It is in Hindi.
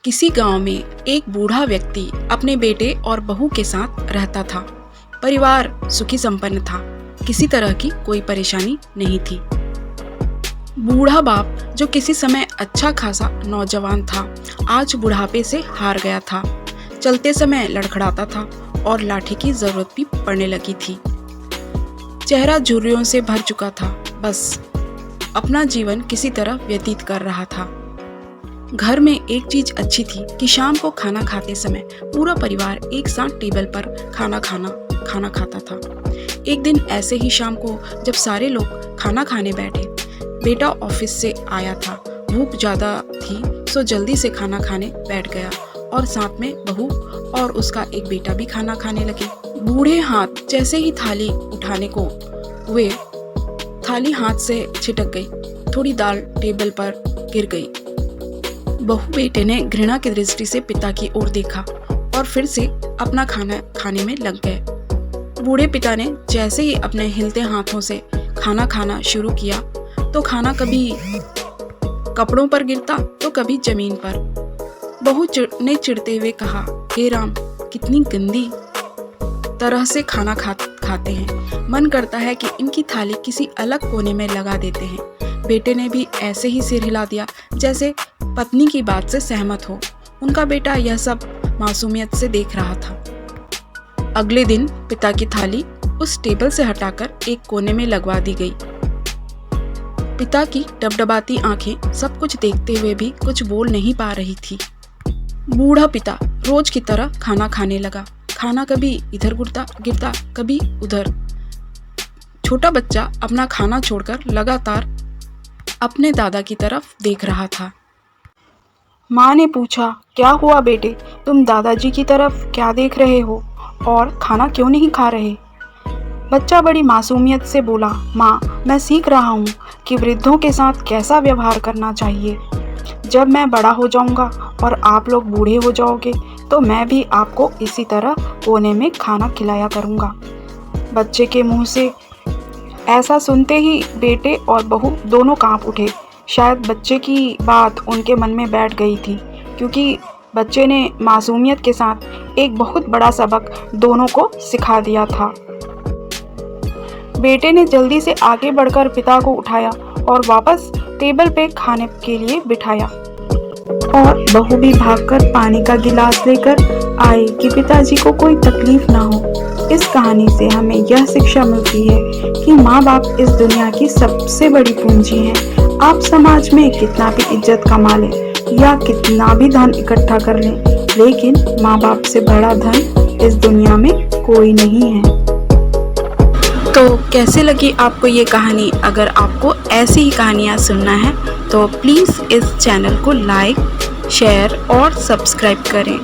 किसी गांव में एक बूढ़ा व्यक्ति अपने बेटे और बहू के साथ रहता था। परिवार सुखी संपन्न था, किसी तरह की कोई परेशानी नहीं थी। बूढ़ा बाप, जो किसी समय अच्छा खासा नौजवान था, आज बुढ़ापे से हार गया था। चलते समय लड़खड़ाता था और लाठी की जरूरत भी पड़ने लगी थी। चेहरा झुर्रियों से भर चुका था, बस अपना जीवन किसी तरह व्यतीत कर रहा था। घर में एक चीज अच्छी थी कि शाम को खाना खाते समय पूरा परिवार एक साथ टेबल पर खाना खाता था। एक दिन ऐसे ही शाम को जब सारे लोग खाना खाने बैठे, बेटा ऑफिस से आया था। भूख ज्यादा थी सो जल्दी से खाना खाने बैठ गया और साथ में बहू और उसका एक बेटा भी खाना खाने लगे। बूढ़े हाथ जैसे ही थाली उठाने को हुए, थाली हाथ से छिटक गई। थोड़ी दाल टेबल पर गिर गई। बहू बेटे ने घृणा की दृष्टि से पिता की ओर देखा और फिर से अपना खाना खाने में लग गए। बूढ़े पिता ने जैसे ही अपने हिलते हाथों से खाना खाना शुरू किया तो खाना कभी कपड़ों पर गिरता तो कभी जमीन पर। बहू ने चिढ़ते हुए कहा, हे राम, कितनी गंदी तरह से खाना खाते हैं। मन करता है कि इनकी थाली किसी अलग कोने में लगा देते हैं। बेटे ने भी ऐसे ही सिर हिला दिया जैसे पत्नी की बात से सहमत हो। उनका बेटा यह सब मासूमियत से देख रहा था। अगले दिन पिता की थाली उस टेबल से हटाकर एक कोने में लगवा दी गई। पिता की डबडबाती आंखें सब कुछ देखते हुए भी कुछ बोल नहीं पा रही थी। बूढ़ा पिता रोज की तरह खाना खाने लगा। खाना कभी इधर गिरता कभी उधर। छोटा बच्चा अपना खाना छोड़कर लगातार अपने दादा की तरफ देख रहा था। माँ ने पूछा, क्या हुआ बेटे, तुम दादाजी की तरफ क्या देख रहे हो और खाना क्यों नहीं खा रहे? बच्चा बड़ी मासूमियत से बोला, माँ, मैं सीख रहा हूँ कि वृद्धों के साथ कैसा व्यवहार करना चाहिए। जब मैं बड़ा हो जाऊँगा और आप लोग बूढ़े हो जाओगे तो मैं भी आपको इसी तरह कोने में खाना खिलाया करूँगा। बच्चे के मुँह से ऐसा सुनते ही बेटे और बहू दोनों कांप उठे। शायद बच्चे की बात उनके मन में बैठ गई थी, क्योंकि बच्चे ने मासूमियत के साथ एक बहुत बड़ा सबक दोनों को सिखा दिया था। बेटे ने जल्दी से आगे बढ़कर पिता को उठाया और वापस टेबल पे खाने के लिए बिठाया और बहू भी भागकर पानी का गिलास लेकर आई कि पिताजी को कोई तकलीफ ना हो। इस कहानी से हमें यह शिक्षा मिलती है कि माँ बाप इस दुनिया की सबसे बड़ी पूंजी हैं। आप समाज में कितना भी इज्जत कमा लें या कितना भी धन इकट्ठा कर लें, लेकिन माँ बाप से बड़ा धन इस दुनिया में कोई नहीं है। तो कैसे लगी आपको ये कहानी? अगर आपको ऐसी ही कहानियाँ सुनना है तो प्लीज़ इस चैनल को लाइक, शेयर और सब्सक्राइब करें।